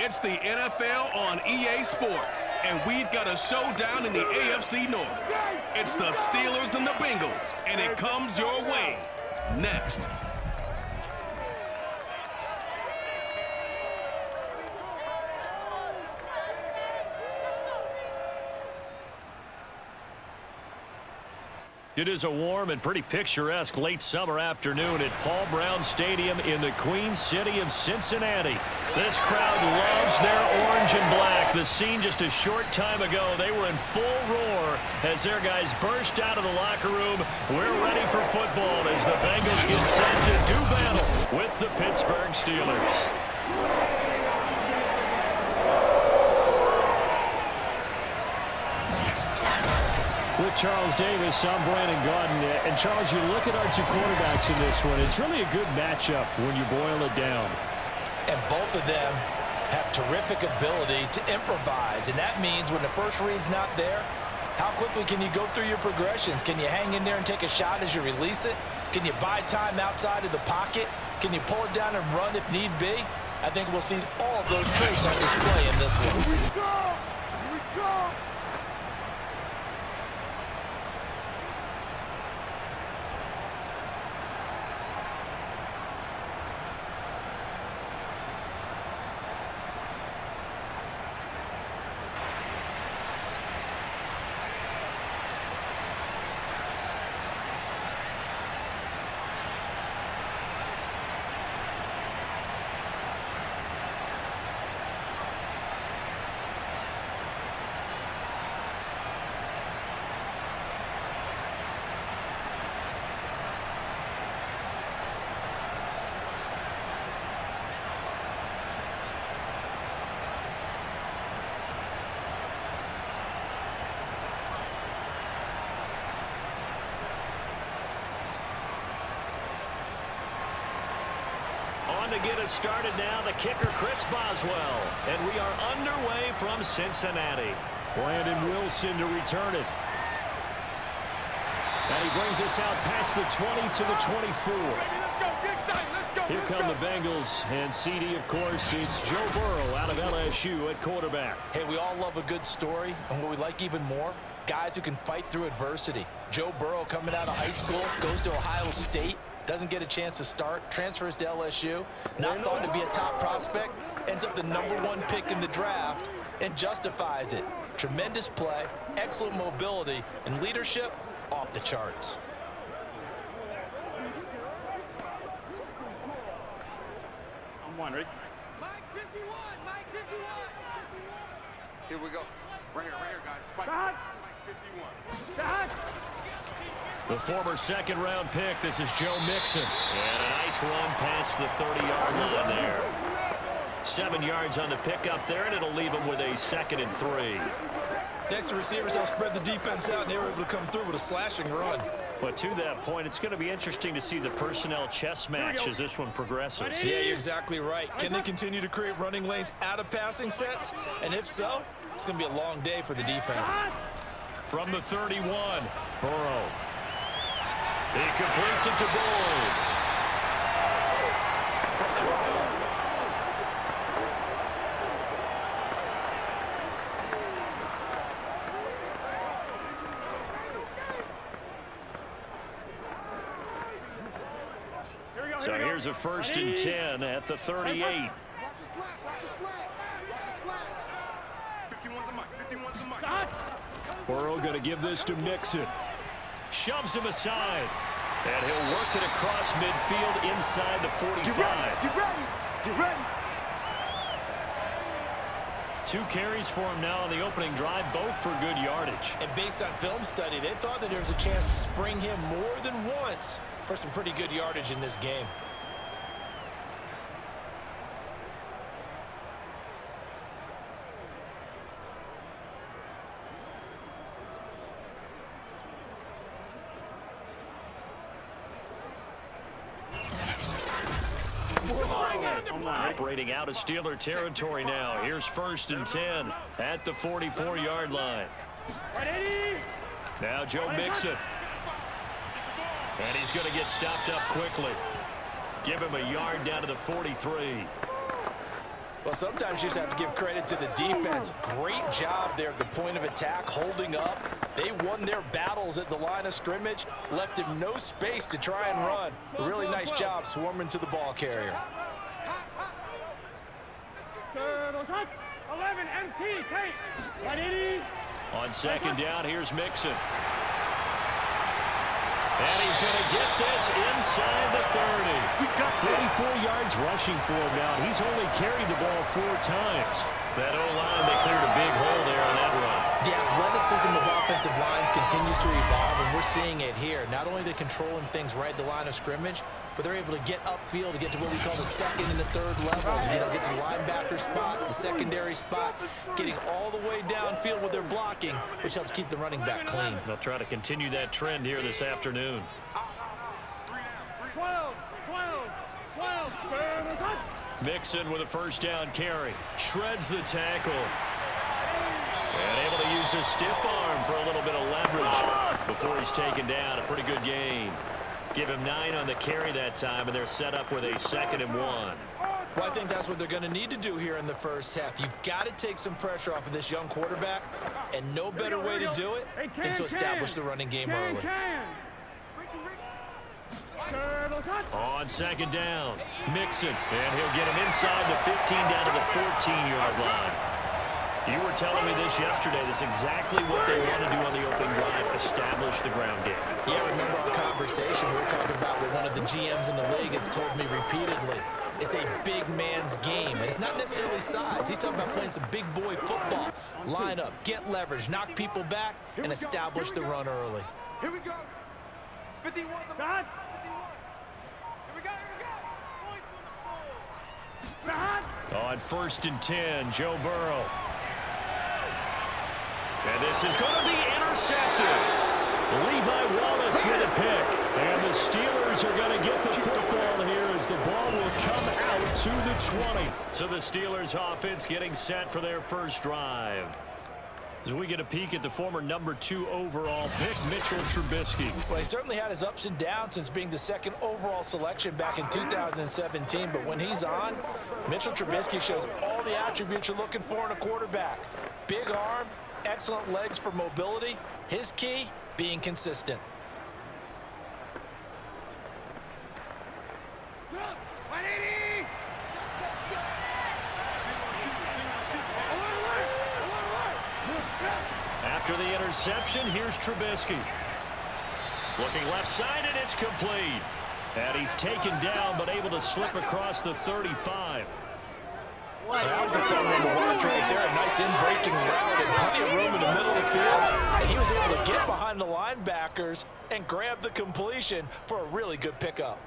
It's the NFL on EA Sports, and we've got a showdown in the AFC North. It's the Steelers and the Bengals, and it comes your way next. It is a warm and pretty picturesque late summer afternoon at Paul Brown Stadium in the Queen City of Cincinnati. This crowd loves their orange and black. The scene just a short time ago, they were in full roar as their guys burst out of the locker room. We're ready for football as the Bengals get set to do battle with the Pittsburgh Steelers. With Charles Davis, I'm Brandon Gaudin. And Charles, you look at our two quarterbacks in this one, it's really a good matchup when you boil it down. And both of them have terrific ability to improvise. And that means when the first read's not there, how quickly can you go through your progressions? Can you hang in there and take a shot as you release it? Can you buy time outside of the pocket? Can you pull it down and run if need be? I think we'll see all of those traits on display in this one. Here we go! Here we go! On to get us started now, the kicker, Chris Boswell. And we are underway from Cincinnati. Brandon Wilson to return it. And he brings us out past the 20 to the 24. Here come the Bengals, and CD, of course, it's Joe Burrow out of LSU at quarterback. Hey, we all love a good story, and what we like even more, guys who can fight through adversity. Joe Burrow coming out of high school, goes to Ohio State, doesn't get a chance to start, transfers to LSU, not thought to be a top prospect, ends up the #1 pick in the draft, and justifies it. Tremendous play, excellent mobility, and leadership off the charts. I'm one, ready? Mike 51! Mike 51! Here we go. Right here, guys. Fight. Back. Mike 51. Back. The former second-round pick, this is Joe Mixon. And a nice run past the 30-yard line there. 7 yards on the pickup there, and it'll leave him with a 2nd and 3. Next to receivers, they'll spread the defense out, and they were able to come through with a slashing run. But to that point, it's going to be interesting to see the personnel chess match as this one progresses. Yeah, you're exactly right. Can they continue to create running lanes out of passing sets? And if so, it's going to be a long day for the defense. From the 31, Burrow. He completes it to Bull. So here's a 1st and 10 at the 38. Watch your slack, watch your slack. Watch your slack. 51's the mic, 51's the mic. Burrow going to give this to Mixon. Shoves him aside. And he'll work it across midfield inside the 45. Get ready. Get ready. 2 carries for him now on the opening drive, both for good yardage. And based on film study, they thought that there was a chance to spring him more than once for some pretty good yardage in this game. Operating out of Steeler territory now. Here's 1st and 10 at the 44-yard line. Now Joe Mixon. And he's going to get stopped up quickly. Give him a yard down to the 43. Well, sometimes you just have to give credit to the defense. Great job there at the point of attack, holding up. They won their battles at the line of scrimmage, left him no space to try and run. A really nice job swarming to the ball carrier. 11 MT, Kate. 180. On second down, here's Mixon. And he's going to get this inside the 30. 44 yards rushing for him now. He's only carried the ball 4 times. That O-line, they cleared a big hole there on that run. The athleticism of offensive lines continues to evolve, and we're seeing it here. Not only are they controlling things right at the line of scrimmage, but they're able to get upfield to get to what we call the second and the third levels. You know, get to the linebacker spot, the secondary spot, getting all the way downfield with their blocking, which helps keep the running back clean. They'll try to continue that trend here this afternoon. 12. Mixon with a first down carry. Shreds the tackle. And able to use his stiff arm for a little bit of leverage before he's taken down. A pretty good gain. Give him 9 on the carry that time, and they're set up with a 2nd and 1. Well, I think that's what they're going to need to do here in the first half. You've got to take some pressure off of this young quarterback, and no better way to do it than to establish the running game early. On second down, Mixon, and he'll get him inside the 15 down to the 14-yard line. You were telling me this yesterday. That's exactly what they want to do on the opening drive, establish the ground game. Yeah, remember our conversation. We were talking about what one of the GMs in the league has told me repeatedly. It's a big man's game, and it's not necessarily size. He's talking about playing some big boy football. Line up, get leverage, knock people back, and establish the run early. Here we go. 51. Shot. Here we go. On 1st and 10, Joe Burrow. And this is going to be intercepted. Levi Wallace with a pick. And the Steelers are going to get the football here as the ball will come out to the 20. So the Steelers offense getting set for their first drive. As we get a peek at the former number 2 overall pick, Mitchell Trubisky. Well, he certainly had his ups and downs since being the 2nd overall selection back in 2017. But when he's on, Mitchell Trubisky shows all the attributes you're looking for in a quarterback. Big arm, excellent legs for mobility. His key, being consistent. 180. After the interception, here's Trubisky. Looking left side, and it's complete. And he's taken down, but able to slip across the 35. That was a fun one to watch right there. A nice in-breaking route and plenty of room in the middle of the field. And he was able to get behind the linebackers and grab the completion for a really good pickup.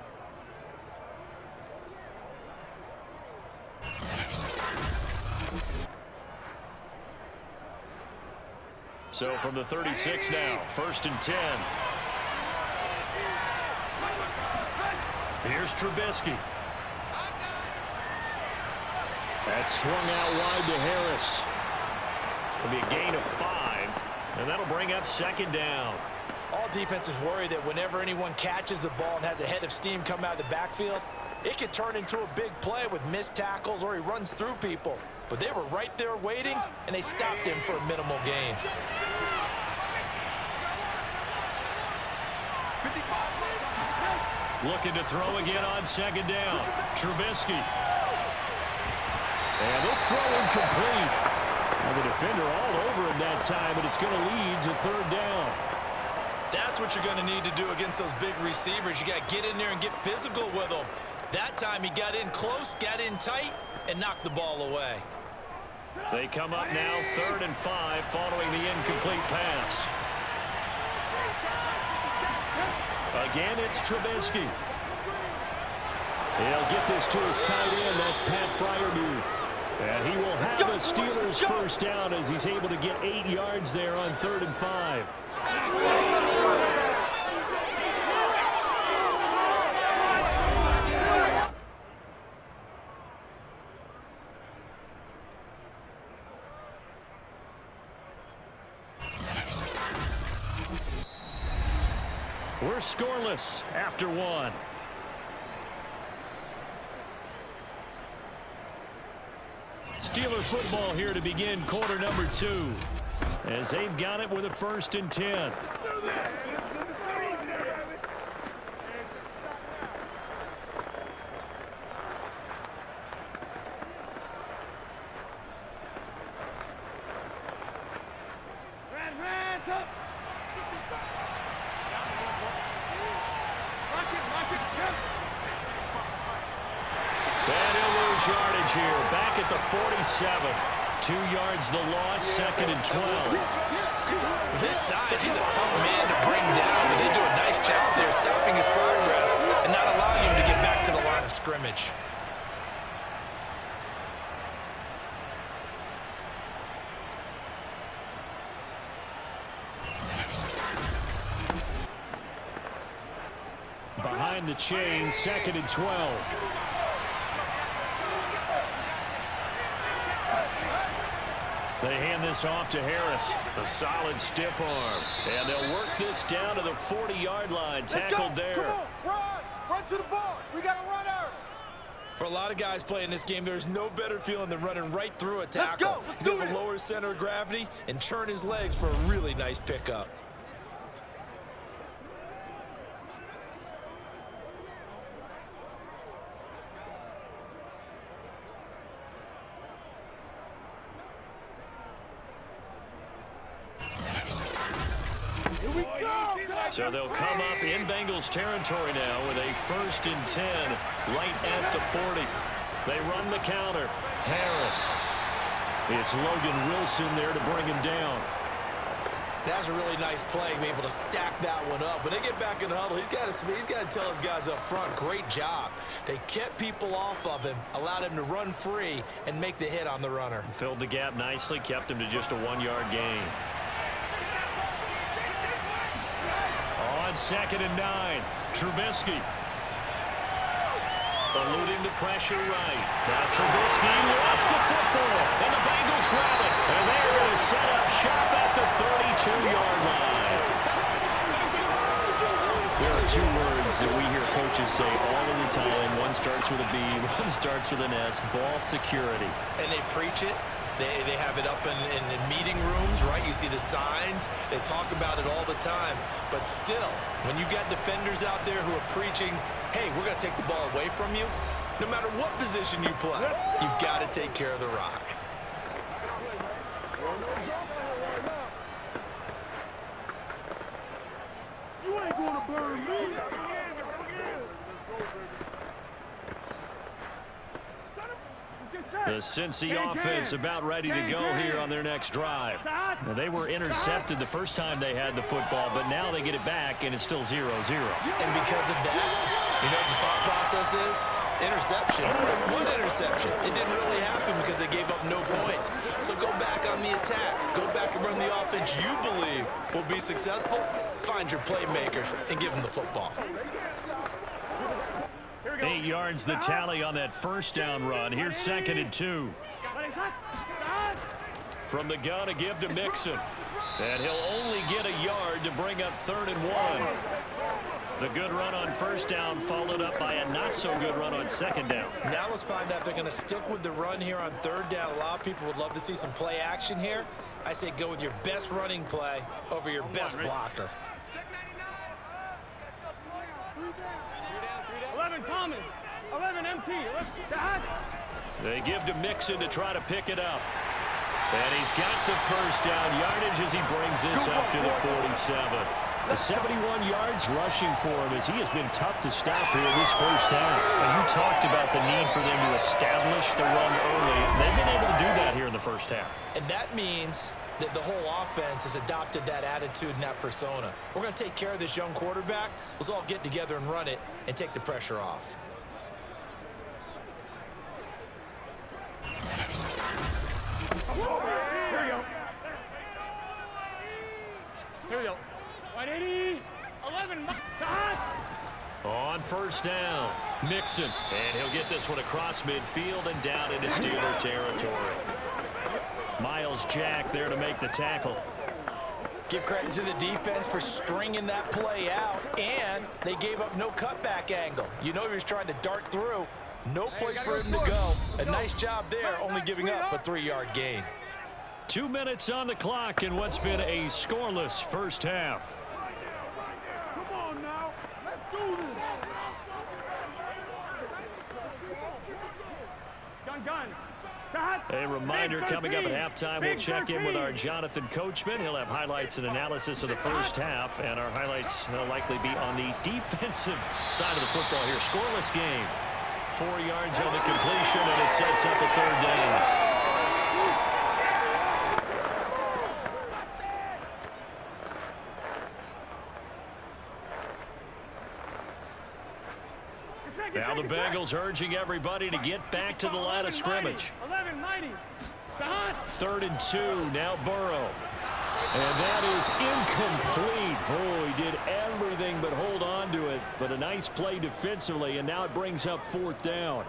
So from the 36 now, 1st and 10. Here's Trubisky. That's swung out wide to Harris. It'll be a gain of 5, and that'll bring up 2nd down. All defenses worry that whenever anyone catches the ball and has a head of steam come out of the backfield, it could turn into a big play with missed tackles or he runs through people. But they were right there waiting, and they stopped him for a minimal gain. Looking to throw again on 2nd down. Trubisky. And this throw incomplete. And the defender all over him that time, and it's going to lead to 3rd down. That's what you're going to need to do against those big receivers. You got to get in there and get physical with them. That time he got in close, got in tight, and knocked the ball away. They come up now 3rd and 5 following the incomplete pass. Again, it's Trubisky. He'll get this to his tight end. That's Pat Freiermuth. And he will have a Steelers first down as he's able to get 8 yards there on 3rd and 5. We're scoreless after 1. Steeler football here to begin quarter number 2. As they've got it with a 1st and 10. Yardage here, back at the 47. 2 yards the loss, 2nd and 12. This size, he's a tough man to bring down, but they do a nice job there stopping his progress and not allowing him to get back to the line of scrimmage. Behind the chain, 2nd and 12. They hand this off to Harris. A solid stiff arm. And they'll work this down to the 40-yard line. Tackled there. Come on, run to the ball. We got a runner. For a lot of guys playing this game, there's no better feeling than running right through a tackle. He's able to lower his center of gravity and churn his legs for a really nice pickup. So they'll come up in Bengals territory now with a 1st and 10 right at the 40. They run the counter. Harris. It's Logan Wilson there to bring him down. That was a really nice play, being able to stack that one up. When they get back in the huddle, he's got to tell his guys up front, great job. They kept people off of him, allowed him to run free and make the hit on the runner. Filled the gap nicely, kept him to just a 1-yard gain. On 2nd and 9, Trubisky. Eluding the pressure right. Now Trubisky lost the football, and the Bengals grab it. And they're going to set up shop at the 32-yard line. There are 2 words that we hear coaches say all of the time. One starts with a B, one starts with an S, ball security. And they preach it. They have it up in meeting rooms, right? You see the signs. They talk about it all the time. But still, when you got defenders out there who are preaching, hey, we're going to take the ball away from you, no matter what position you play, you've got to take care of the rock. You ain't going to burn me. The Cincy offense about ready to go here on their next drive. Now, they were intercepted the first time they had the football, but now they get it back, and it's still 0-0. And because of that, you know what the thought process is? Interception. One interception. It didn't really happen because they gave up no points. So go back on the attack. Go back and run the offense you believe will be successful. Find your playmakers and give them the football. 8 yards the tally on that 1st down run. Here's 2nd and 2. From the gun, a give to Mixon. And he'll only get a yard to bring up 3rd and 1. The good run on 1st down followed up by a not-so-good run on 2nd down. Now let's find out if they're going to stick with the run here on 3rd down. A lot of people would love to see some play action here. I say go with your best running play over your best blocker. 11 Thomas, 11 MT, 11 Dad. They give to Mixon to try to pick it up. And he's got the 1st down yardage as he brings this up to the 47. The 71 yards rushing for him as he has been tough to stop here this 1st half. And you talked about the need for them to establish the run early. They've been able to do that here in the 1st half. And that means that the whole offense has adopted that attitude and that persona. We're going to take care of this young quarterback. Let's all get together and run it and take the pressure off. Here we go. Here we go. 180, 11, Dad. On 1st down, Mixon. And he'll get this one across midfield and down into Steeler territory. Miles Jack there to make the tackle. Give credit to the defense for stringing that play out, and they gave up no cutback angle. You know he was trying to dart through. No place for him to go. A nice job there, only giving up a 3-yard gain. 2 minutes on the clock in what's been a scoreless first half. Come on now. Let's do this. Gun. A reminder coming up at halftime, we'll check in with our Jonathan Coachman. He'll have highlights and analysis of the first half, and our highlights will likely be on the defensive side of the football here. Scoreless game. 4 yards on the completion, and it sets up a 3rd down. Now the Bengals urging everybody to get back to the line of scrimmage. 11, mighty. 3rd and 2, now Burrow. And that is incomplete. Oh, he did everything but hold on to it. But a nice play defensively, and now it brings up 4th down.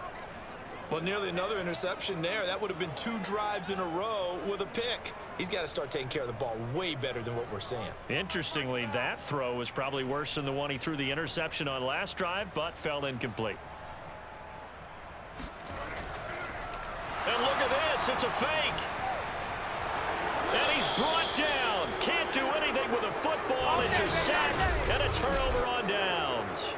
Well, nearly another interception there. That would have been 2 drives in a row with a pick. He's got to start taking care of the ball way better than what we're seeing. Interestingly, that throw was probably worse than the one he threw the interception on last drive, but fell incomplete. And look at this. It's a fake. And he's brought down. Can't do anything with a football. It's a sack and a turnover on downs.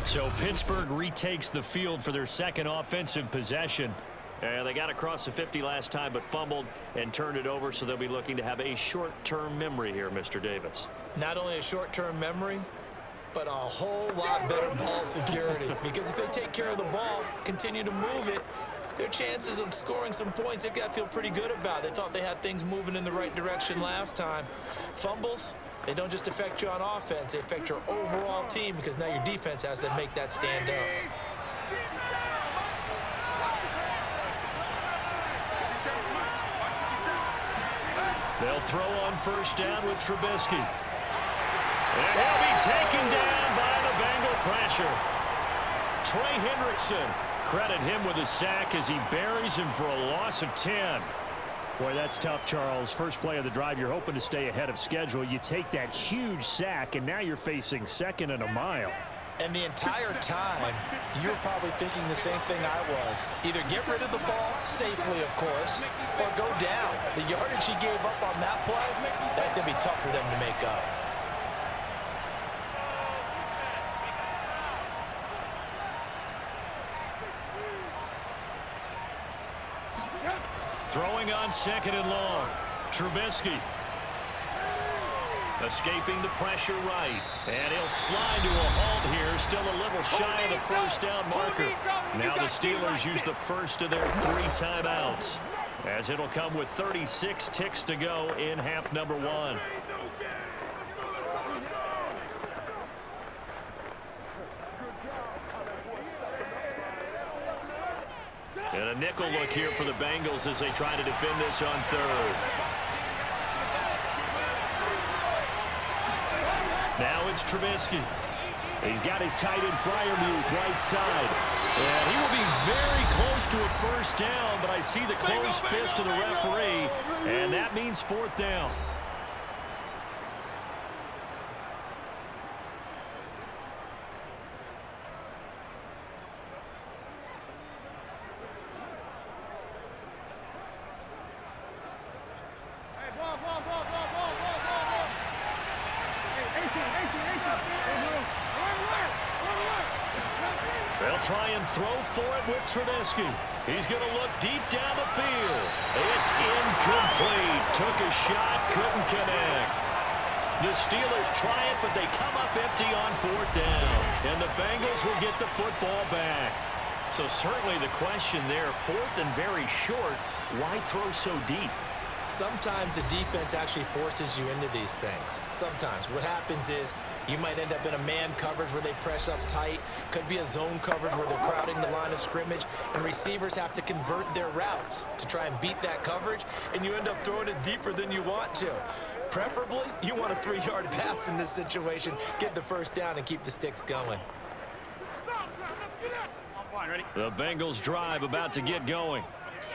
So Pittsburgh retakes the field for their 2nd offensive possession. They got across the 50 last time but fumbled and turned it over, so they'll be looking to have a short-term memory here, Mr. Davis. Not only a short-term memory, but a whole lot better ball security. Because if they take care of the ball, continue to move it, their chances of scoring some points, they've got to feel pretty good about. They thought they had things moving in the right direction last time. Fumbles, they don't just affect you on offense, they affect your overall team because now your defense has to make that stand up. They'll throw on 1st down with Trubisky. And he'll be taken down by the Bengal pressure. Trey Hendrickson, credit him with a sack as he buries him for a loss of 10. Boy, that's tough, Charles. First play of the drive, you're hoping to stay ahead of schedule. You take that huge sack, and now you're facing 2nd and a mile. And the entire time, you're probably thinking the same thing I was. Either get rid of the ball, safely, of course, or go down. The yardage he gave up on that play, that's going to be tough for them to make up. Throwing on 2nd and long. Trubisky. Escaping the pressure right. And he'll slide to a halt here. Still a little shy of the 1st down marker. Now the Steelers use the 1st of their 3 timeouts, as it'll come with 36 ticks to go in half number 1. And a nickel look here for the Bengals as they try to defend this on 3rd. Now it's Trubisky. He's got his tight end Freiermuth right side. And he will be very close to a 1st down, but I see the closed fist of the referee, and that means 4th down. They'll try and throw for it with Trubisky. He's going to look deep down the field. It's incomplete. Took a shot, couldn't connect. The Steelers try it, but they come up empty on 4th down. And the Bengals will get the football back. So certainly the question there, 4th and very short, why throw so deep? Sometimes the defense actually forces you into these things. Sometimes. What happens is you might end up in a man coverage where they press up tight. Could be a zone coverage where they're crowding the line of scrimmage, and receivers have to convert their routes to try and beat that coverage, and you end up throwing it deeper than you want to. Preferably, you want a 3-yard pass in this situation. Get the 1st down and keep the sticks going. Ready? The Bengals drive about to get going.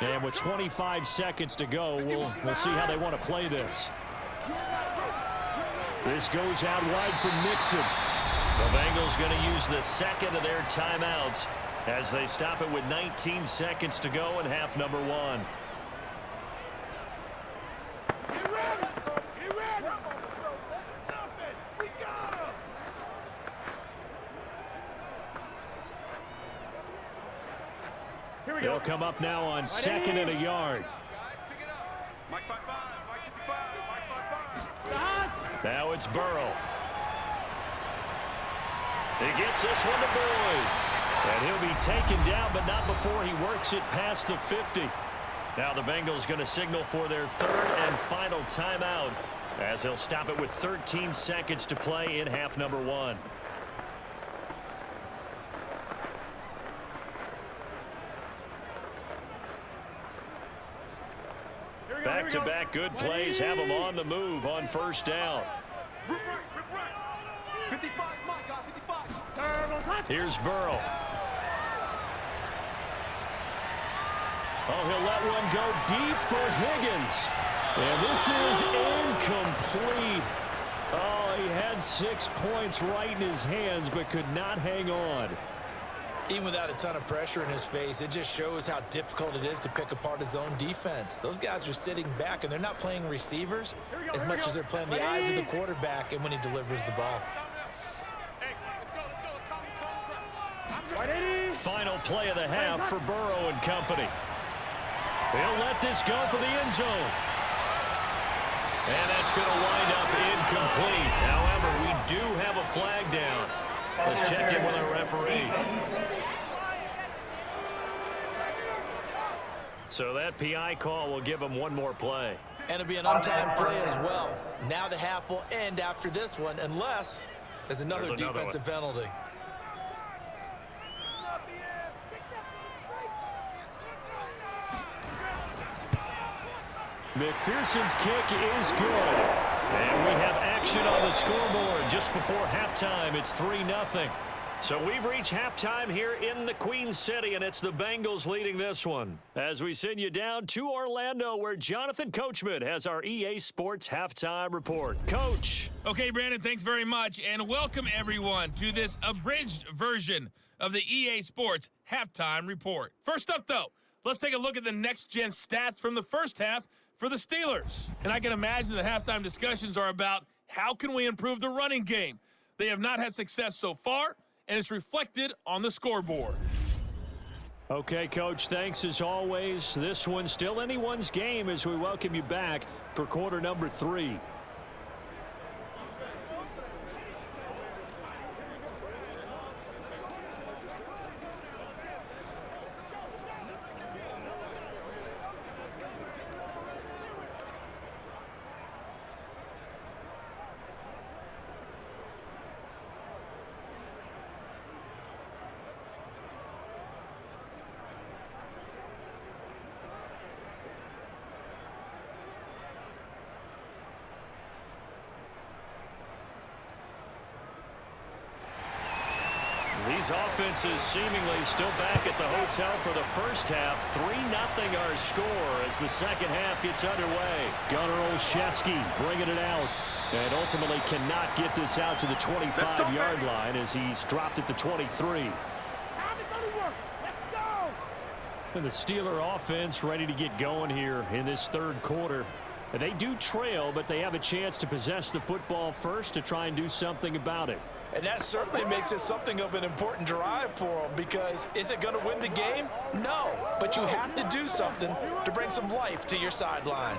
And with 25 seconds to go, we'll see how they want to play this. This goes out wide for Mixon. The Bengals going to use the second of their timeouts as they stop it with 19 seconds to go in half number 1. They'll come up now on 2nd and a yard. Mike 5-5, Mike 55, Mike 5-5. Now it's Burrow. He gets this one to Boyd. And he'll be taken down, but not before he works it past the 50. Now the Bengals going to signal for their 3rd and final timeout as they'll stop it with 13 seconds to play in half number 1. Back-to-back good plays have them on the move on 1st down. Rip right. 55, Mike, guys, 55. Here's Burrow. Oh, he'll let one go deep for Higgins. And this is incomplete. Oh, he had 6 points right in his hands, but could not hang on. Even without a ton of pressure in his face, it just shows how difficult it is to pick apart his own defense. Those guys are sitting back, and they're not playing receivers as much as they're playing the eyes of the quarterback and when he delivers the ball. Final play of the half for Burrow and company. They'll let this go for the end zone. And that's going to wind up incomplete. However, we do have a flag down. Let's check in with our referee. So that PI call will give him one more play. And it'll be an untimed play as well. Now the half will end after this one unless there's another defensive penalty. McPherson's kick is good. And we have action on the scoreboard just before halftime. It's 3-0. So we've reached halftime here in the Queen City, and it's the Bengals leading this one. As we send you down to Orlando, where Jonathan Coachman has our EA Sports halftime report. Coach. Okay, Brandon, thanks very much, and welcome everyone to this abridged version of the EA Sports halftime report. First up, though, let's take a look at the next-gen stats from the first half for the Steelers. And I can imagine the halftime discussions are about how can we improve the running game. They have not had success so far, and it's reflected on the scoreboard. Okay, Coach, thanks as always. This one's still anyone's game as we welcome you back for quarter number 3. These offenses seemingly still back at the hotel for the first half. 3-0 our score as the second half gets underway. Gunnar Olszewski bringing it out and ultimately cannot get this out to the 25-yard line as he's dropped at the 23. And the Steeler offense ready to get going here in this third quarter. They do trail, but they have a chance to possess the football first to try and do something about it. And that certainly makes it something of an important drive for them, because is it going to win the game? No, but you have to do something to bring some life to your sideline.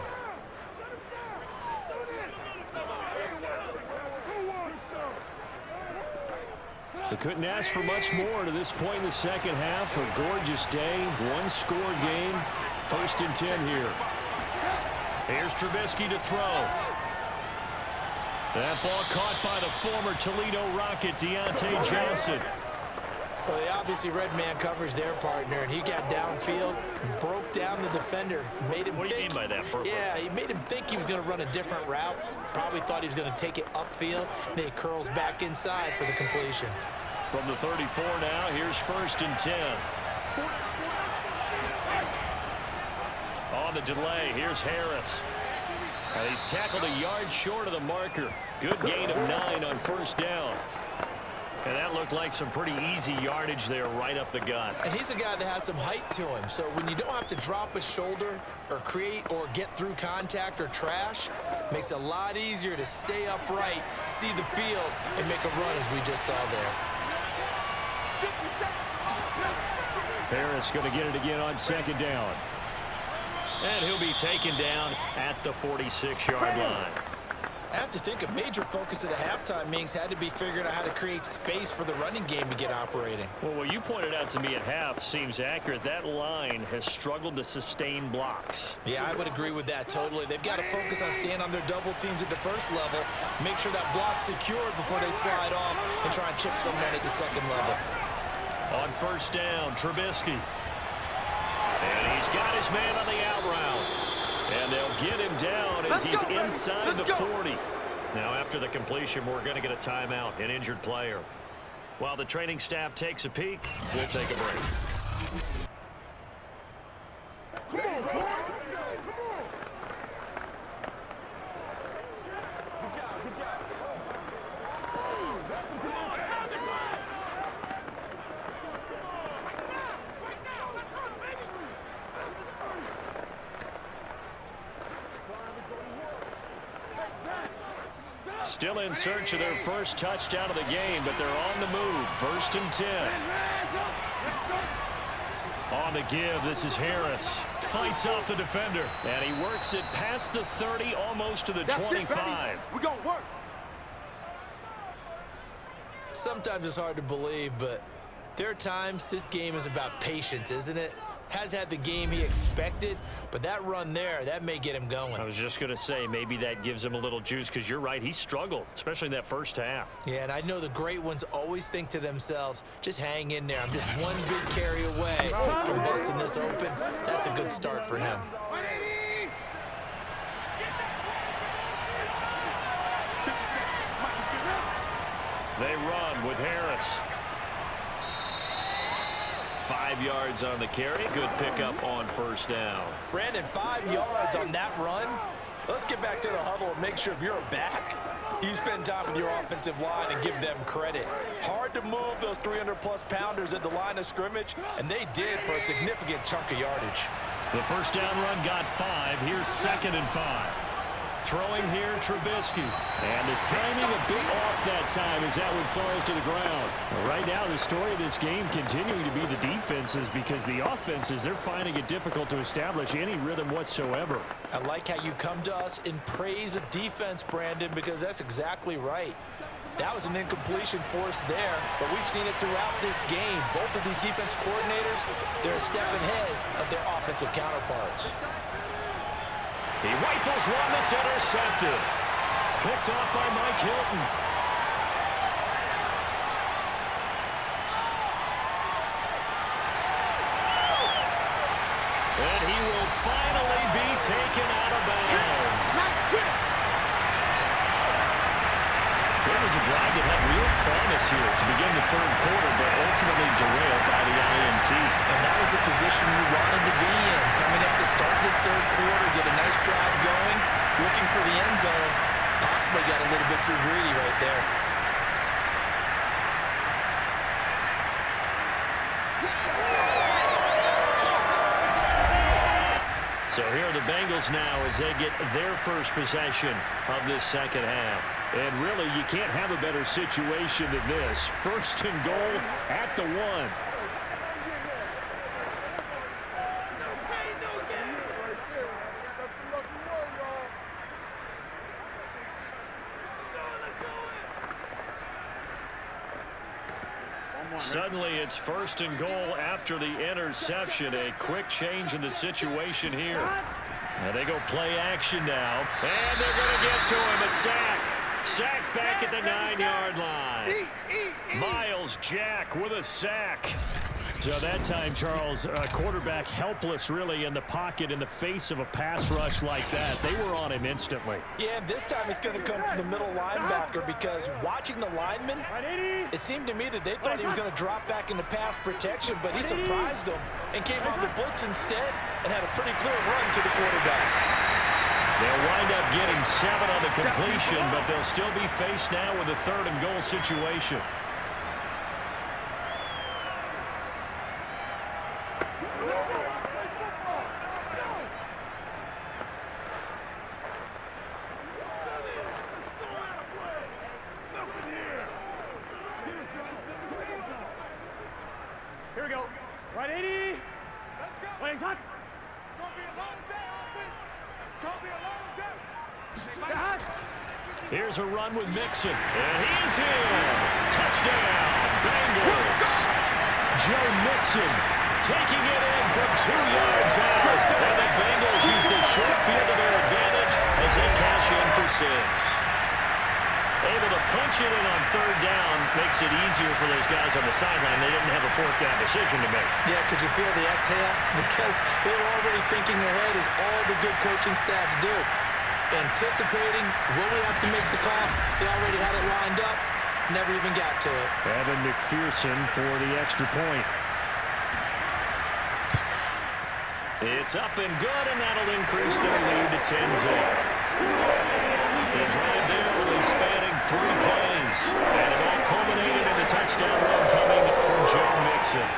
They couldn't ask for much more to this point in the second half. A gorgeous day, one-score game, 1st and 10 here. Here's Trubisky to throw. That ball caught by the former Toledo Rocket, Deontay Johnson. Well, they obviously red man covers their partner, and he got downfield, broke down the defender, made him What do you mean by that? Yeah, he made him think he was going to run a different route. Probably thought he was going to take it upfield. Then he curls back inside for the completion. From the 34 now, here's 1st and 10. the delay. Here's Harris. And he's tackled a yard short of the marker. Good gain of 9 on first down. And that looked like some pretty easy yardage there right up the gut. And he's a guy that has some height to him. So when you don't have to drop a shoulder or create or get through contact or trash, makes it a lot easier to stay upright, see the field, and make a run as we just saw there. Harris going to get it again on second down. And he'll be taken down at the 46-yard line. I have to think a major focus of the halftime meetings had to be figuring out how to create space for the running game to get operating. Well, what you pointed out to me at half seems accurate. That line has struggled to sustain blocks. Yeah, I would agree with that totally. They've got to focus on staying on their double teams at the first level, make sure that block's secured before they slide off and try and chip someone at the second level. On first down, Trubisky. And he's got his man on the out route. And they'll get him down as he's inside the 40. Now, after the completion, we're going to get a timeout, an injured player. While the training staff takes a peek, we'll take a break. Come on, boy. Come on. Good job. Still in search of their first touchdown of the game, but they're on the move. 1st and 10. On the give, this is Harris. Fights off the defender. And he works it past the 30, almost to the 25. We're going to work. Sometimes it's hard to believe, but there are times this game is about patience, isn't it? Has had the game he expected, but that run there, that may get him going. I was just going to say, maybe that gives him a little juice, because you're right, he struggled, especially in that first half. Yeah, and I know the great ones always think to themselves, just hang in there. I'm just one big carry away from busting this open. That's a good start for him. They run with Harris. 5 yards on the carry. Good pickup on first down. Brandon, 5 yards on that run. Let's get back to the huddle and make sure if you're a back, you spend time with your offensive line and give them credit. Hard to move those 300-plus pounders at the line of scrimmage, and they did for a significant chunk of yardage. The first down run got 5. Here's 2nd and 5. Throwing here, Trubisky. And the timing a bit off that time as that one falls to the ground. Right now, the story of this game continuing to be the defenses, because the offenses, they're finding it difficult to establish any rhythm whatsoever. I like how you come to us in praise of defense, Brandon, because that's exactly right. That was an incompletion force there, but we've seen it throughout this game. Both of these defense coordinators, they're a step ahead of their offensive counterparts. He rifles one that's intercepted. Picked off by Mike Hilton. And he will finally be taken out of bounds. So it was a drive that had real promise here to begin the third quarter, but ultimately derailed by the INT. And that was the position you wanted to be in. Coming up to start this third quarter, get a nice drive going, looking for the end zone. Possibly got a little bit too greedy right there. So here are the Bengals now as they get their first possession of this second half. And really, you can't have a better situation than this. 1st and goal at the 1. Suddenly, it's 1st and goal after the interception. A quick change in the situation here. Now they go play action now. And they're going to get to him. A sack. Sacked back at the 9-yard line. Miles Jack with a sack. So that time, Charles, a quarterback helpless really in the pocket in the face of a pass rush like that. They were on him instantly. Yeah, and this time it's going to come from the middle linebacker because watching the lineman, it seemed to me that they thought he was going to drop back into pass protection, but he surprised them and came on the blitz instead and had a pretty clear run to the quarterback. They'll wind up getting 7 on the completion, but they'll still be faced now with a 3rd and goal situation. Here we go. Right 80. Let's go. Legs hot. It's going to be a long day, offense. It's going to be a long day. Hot. Here's a run with Mixon, and he's in. Touchdown, Bengals. Joe Mixon taking it in from 2 yards out. And the Bengals use the short field to their advantage as they cash in for 6. Able to punch it in on 3rd down makes it easier for those guys on the sideline. They didn't have a 4th down decision to make. Yeah, could you feel the exhale? Because they were already thinking ahead as all the good coaching staffs do. Anticipating, will we have to make the call? They already had it lined up. Never even got to it. Evan McPherson for the extra point. It's up and good, and that'll increase their lead to 10-0. The drive there really spanning 3 plays, and it all culminated in the touchdown run coming from Joe Mixon.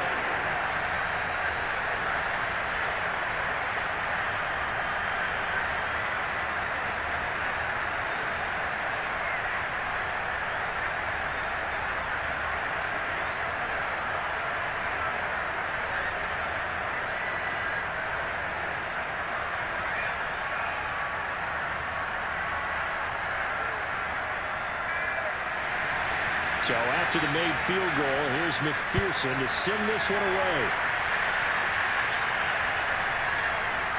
So after the made field goal, here's McPherson to send this one away.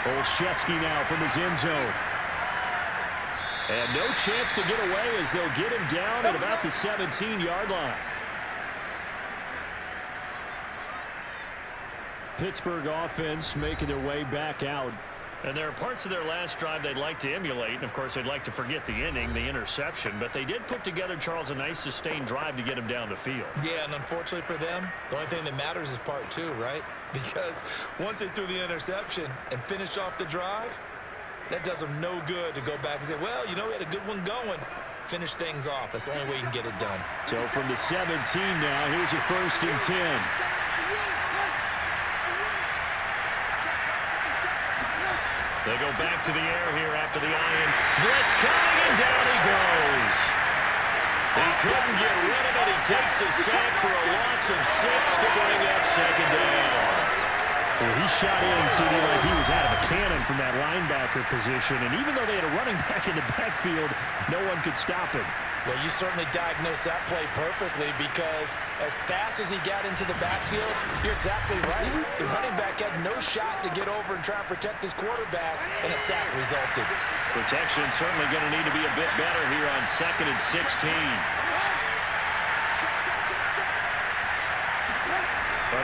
Olszewski now from his end zone. And no chance to get away as they'll get him down at about the 17-yard line. Pittsburgh offense making their way back out. And there are parts of their last drive they'd like to emulate, and of course they'd like to forget the inning, the interception, but they did put together, Charles, a nice sustained drive to get him down the field. Yeah, and unfortunately for them, the only thing that matters is part 2, right? Because once they threw the interception and finished off the drive, that does them no good to go back and say, well, you know, we had a good one going. Finish things off. That's the only way you can get it done. So from the 17 now, here's a 1st and 10. They go back to the air here after the iron. Blitz coming, and down he goes. He couldn't get rid of it. He takes a sack for a loss of 6 to bring up 2nd down. Well, he shot in, CD, like he was out of a cannon from that linebacker position. And even though they had a running back in the backfield, no one could stop him. Well, you certainly diagnosed that play perfectly because as fast as he got into the backfield, you're exactly right. The running back had no shot to get over and try and protect his quarterback, and a sack resulted. Protection certainly going to need to be a bit better here on 2nd and 16.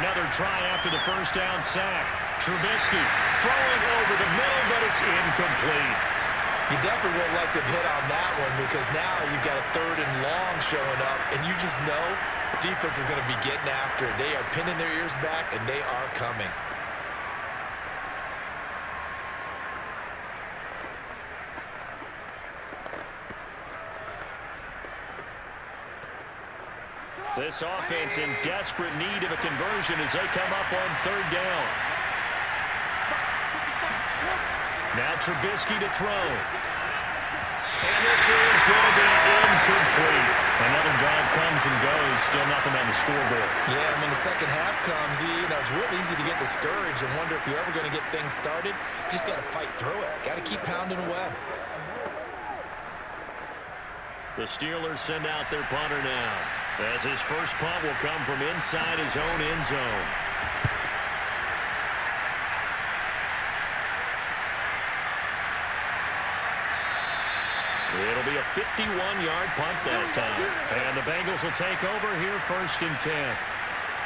Another try after the 1st down sack. Trubisky throwing over the middle, but it's incomplete. You definitely would like to hit on that one because now you've got a 3rd and long showing up, and you just know defense is going to be getting after it. They are pinning their ears back, and they are coming. This offense in desperate need of a conversion as they come up on 3rd down. Now Trubisky to throw. And this is going to be incomplete. Another drive comes and goes. Still nothing on the scoreboard. Yeah, when the second half comes, it's real easy to get discouraged and wonder if you're ever going to get things started. You just got to fight through it. Got to keep pounding away. The Steelers send out their punter now, as his first punt will come from inside his own end zone. It'll be a 51-yard punt that time. And the Bengals will take over here 1st and 10.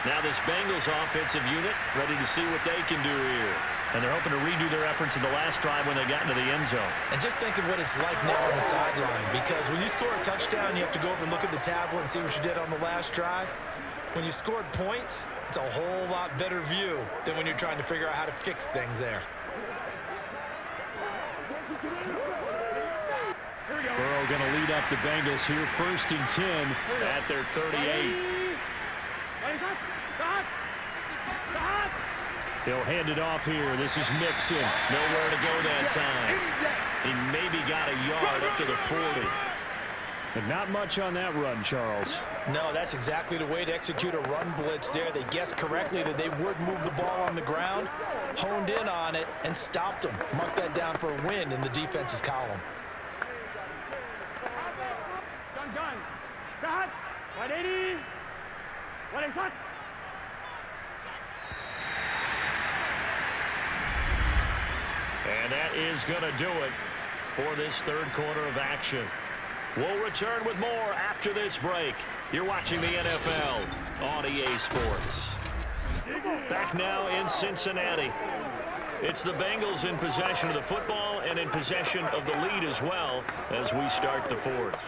Now this Bengals offensive unit ready to see what they can do here. And they're hoping to redo their efforts in the last drive when they got into the end zone. And just think of what it's like now on the sideline, because when you score a touchdown, you have to go over and look at the tablet and see what you did on the last drive. When you scored points, it's a whole lot better view than when you're trying to figure out how to fix things there. Burrow going to lead up the Bengals here, 1st and 10 at their 38. He'll hand it off here. This is Mixon. Nowhere to go that time. He maybe got a yard up to the 40. But not much on that run, Charles. No, that's exactly the way to execute a run blitz there. They guessed correctly that they would move the ball on the ground, honed in on it, and stopped them. Mark that down for a win in the defense's column. Gun. Cut. 180. What is that? And that is going to do it for this third quarter of action. We'll return with more after this break. You're watching the NFL on EA Sports. Back now in Cincinnati. It's the Bengals in possession of the football and in possession of the lead as well as we start the fourth.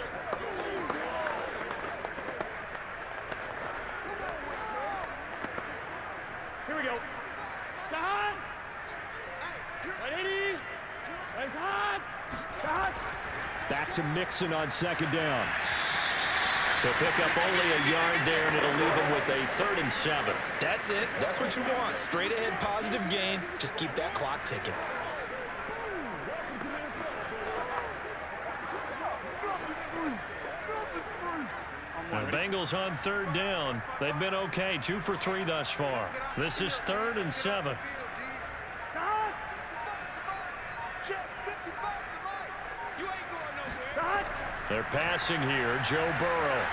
Here we go. Stop. 180. What is that? Stop. Back to Mixon on 2nd down. They'll pick up only a yard there, and it'll leave them with a 3rd and 7. That's it. That's what you want. Straight ahead, positive gain. Just keep that clock ticking. The Bengals on 3rd down. They've been okay, 2 for 3 thus far. This is 3rd and 7. They're passing here, Joe Burrow.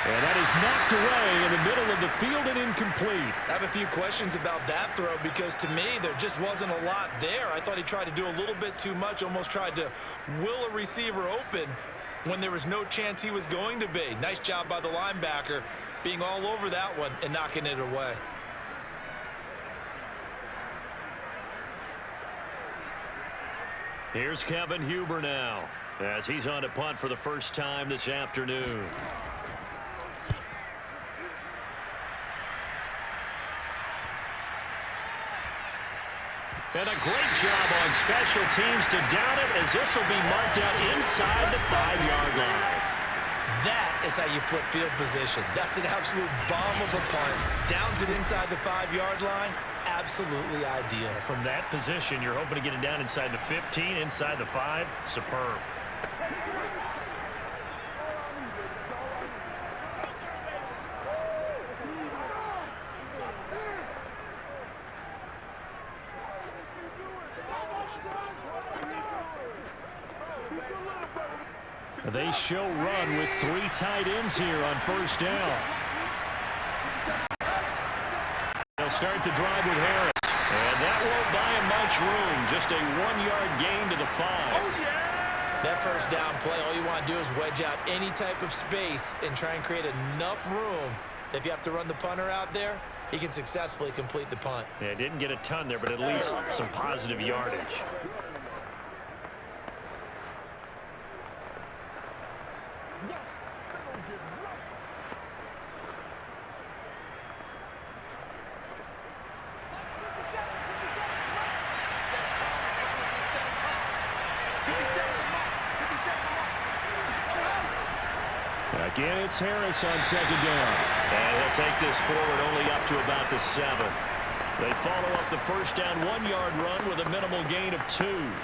And that is knocked away in the middle of the field and incomplete. I have a few questions about that throw because to me there just wasn't a lot there. I thought he tried to do a little bit too much, almost tried to will a receiver open when there was no chance he was going to be. Nice job by the linebacker being all over that one and knocking it away. Here's Kevin Huber now as he's on a punt for the first time this afternoon. And a great job on special teams to down it as this will be marked out inside the 5-yard line. That is how you flip field position. That's an absolute bomb of a punt. Downs it inside the 5-yard line. Absolutely ideal. From that position, you're hoping to get it down inside the 15, inside the 5. Superb. They show run with 3 tight ends here on 1st down. They'll start the drive with Harris. And that won't buy him much room. Just a 1-yard gain to the 5. Oh, yeah! That first down play, all you want to do is wedge out any type of space and try and create enough room. If you have to run the punter out there, he can successfully complete the punt. Yeah, didn't get a ton there, but at least some positive yardage. Again, it's Harris on 2nd down. And he'll take this forward only up to about the 7. They follow up the first down 1-yard run with a minimal gain of 2.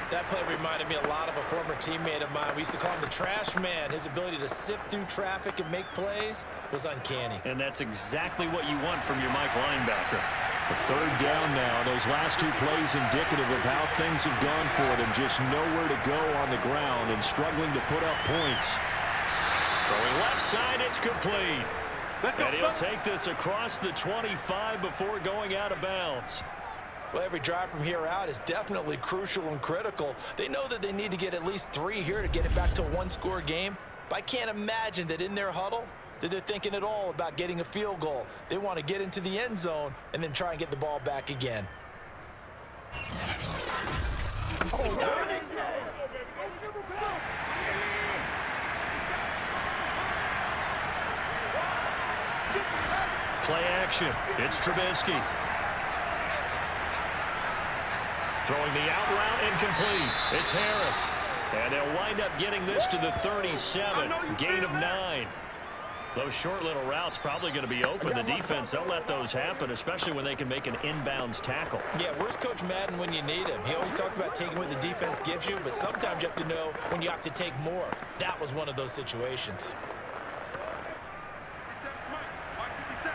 That play reminded me a lot of a former teammate of mine. We used to call him the trash man. His ability to sift through traffic and make plays was uncanny. And that's exactly what you want from your Mike linebacker. A 3rd down now. Those last 2 plays indicative of how things have gone for them. Just nowhere to go on the ground and struggling to put up points. Throwing left side, it's complete. And he'll take this across the 25 before going out of bounds. Well, every drive from here out is definitely crucial and critical. They know that they need to get at least 3 here to get it back to a 1-score game. But I can't imagine that in their huddle, that they're thinking at all about getting a field goal. They want to get into the end zone and then try and get the ball back again. Play action. It's Trubisky. Throwing the out route incomplete. It's Harris. And they'll wind up getting this to the 37. Gain of 9. Those short little routes probably going to be open. The defense, they'll let those happen, especially when they can make an inbounds tackle. Yeah, where's Coach Madden when you need him? He always talked about taking what the defense gives you, but sometimes you have to know when you have to take more. That was one of those situations. 57 is Mike. Mike 57.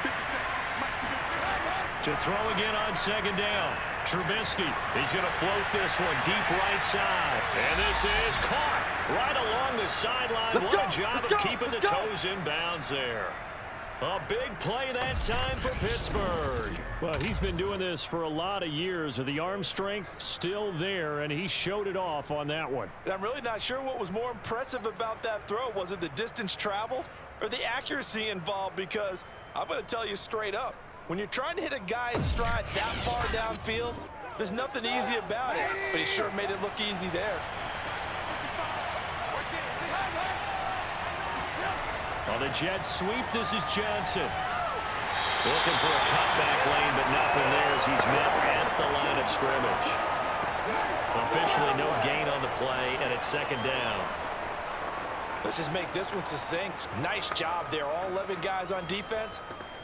57. Mike 57. To throw again on second down. Trubisky, he's going to float this one deep right side. And this is caught right along the sideline. What a job of keeping the toes in bounds there. A big play that time for Pittsburgh. Well, he's been doing this for a lot of years with the arm strength still there, and he showed it off on that one. And I'm really not sure what was more impressive about that throw. Was it the distance traveled or the accuracy involved? Because I'm going to tell you straight up, when you're trying to hit a guy in stride that far downfield, there's nothing easy about it. But he sure made it look easy there. On the jet sweep, this is Johnson. Looking for a cutback lane, but nothing there as he's met at the line of scrimmage. Officially no gain on the play, and it's second down. Let's just make this one succinct. Nice job there. All 11 guys on defense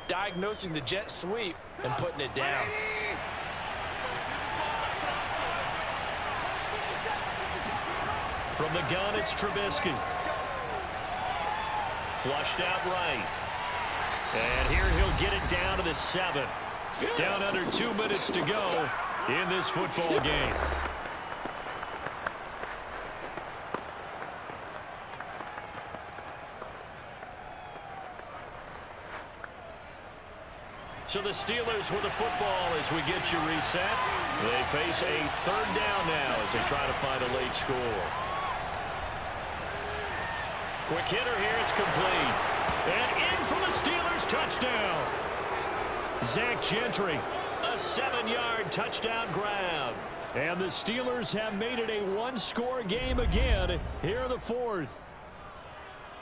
diagnosing the jet sweep and putting it down. From the gun, it's Trubisky. Flushed out right. And here he'll get it down to the 7. Down under 2 minutes to go in this football game. So the Steelers with the football as we get you reset. They face a third down now as they try to find a late score. Quick hitter here, it's complete. And in for the Steelers touchdown. Zach Gentry, a 7-yard touchdown grab. And the Steelers have made it a one-score game again here in the fourth.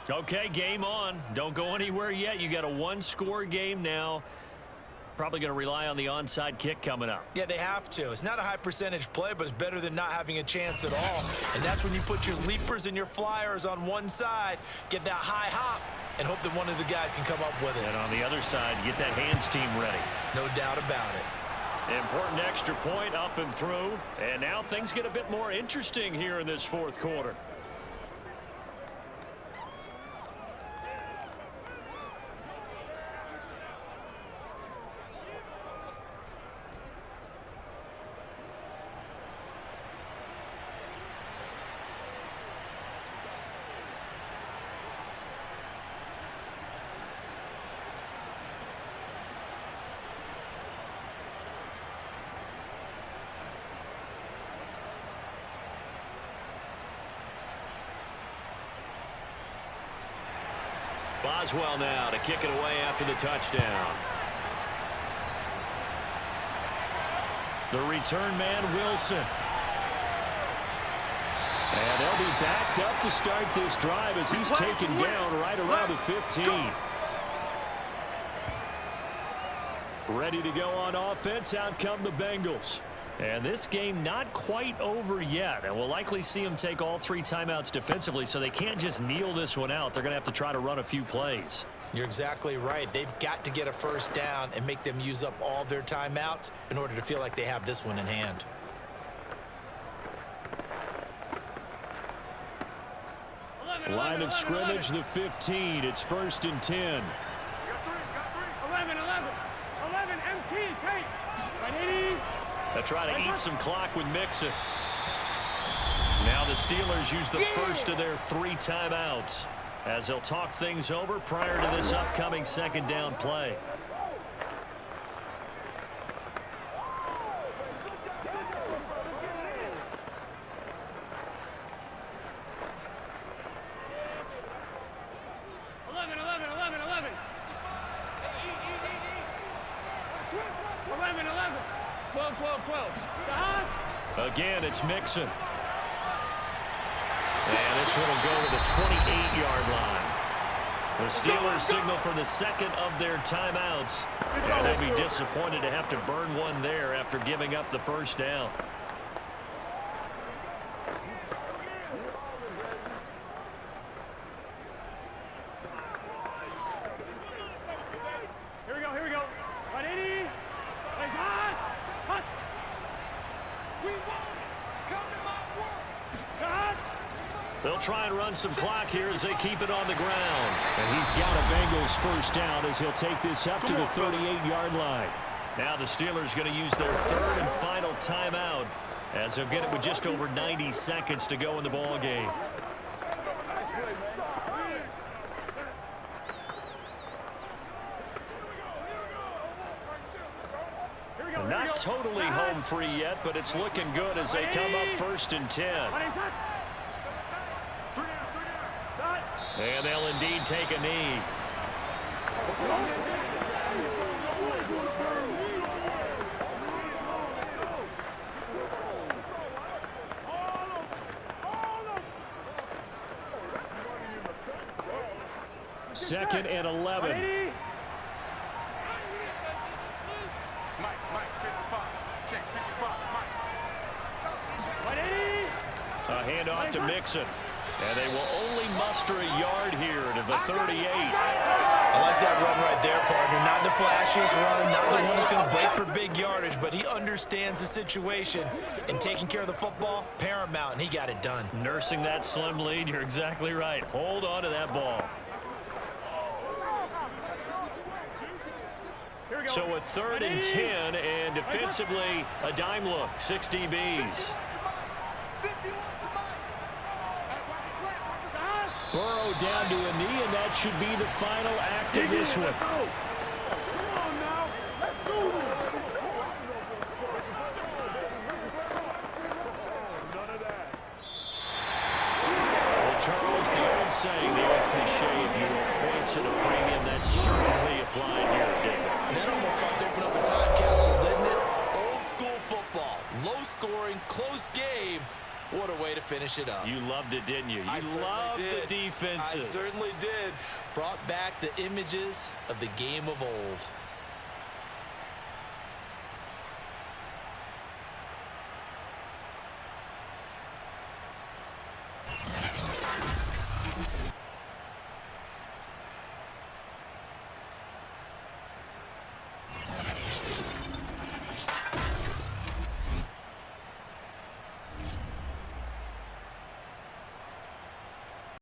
Okay, game on. Don't go anywhere yet. You got a one-score game now. Probably going to rely on the onside kick coming up. Yeah, they have to. It's not a high percentage play, but it's better than not having a chance at all. And that's when you put your leapers and your flyers on one side, get that high hop, and hope that one of the guys can come up with it. And on the other side, get that hands team ready. No doubt about it. Important extra point up and through. And now things get a bit more interesting here in this fourth quarter. Boswell now to kick it away after the touchdown. The return man, Wilson. And they'll be backed up to start this drive as he's taken down right around the 15. Ready to go on offense. Out come the Bengals. And this game not quite over yet. And we'll likely see them take all 3 timeouts defensively, so they can't just kneel this one out. They're going to have to try to run a few plays. You're exactly right. They've got to get a first down and make them use up all their timeouts in order to feel like they have this one in hand. Line of scrimmage, the 15. It's 1st and 10. Got three. 11, MT, tape. 180. They'll try to eat some clock with Mixon. Now the Steelers use the first of their 3 timeouts as they'll talk things over prior to this upcoming second down play. 12, 12, 12. Stop. Again, it's Mixon. And this one will go to the 28-yard line. The Steelers signal for the second of their timeouts. And they'll be disappointed to have to burn one there after giving up the first down. Here we go, here we go. 180. Nice hot. Hot. We won. Come to my work. Hot. They'll try and run some clock here as they keep it on the ground. And he's got a Bengals first down as he'll take this up to the 38-yard line. Now the Steelers going to use their third and final timeout as they'll get it with just over 90 seconds to go in the ball game. Not totally home free yet, but it's looking good as they come up 1st and 10. And they'll indeed take a knee. Second and 11. Mike, 55. Check, 55. Mike. A handoff to Mixon. And they will only muster a yard here to the 38. I like that run right there, partner. Not the flashiest run, not the one that's going to break for big yardage, but he understands the situation, and taking care of the football, paramount, and he got it done. Nursing that slim lead, you're exactly right. Hold on to that ball. So a 3rd and 10, and defensively, a dime look, 6 DBs. Burrow down to a knee, and that should be the final act of this one. Well, Charles, the old saying, the old cliche, if you will, points at a premium, that's certainly applied here, didn't it? That almost felt to open up a time capsule, didn't it? Old school football, low scoring, close game. What a way to finish it up. You loved it, didn't you? I You loved the defenses. I certainly did. Brought back the images of the game of old.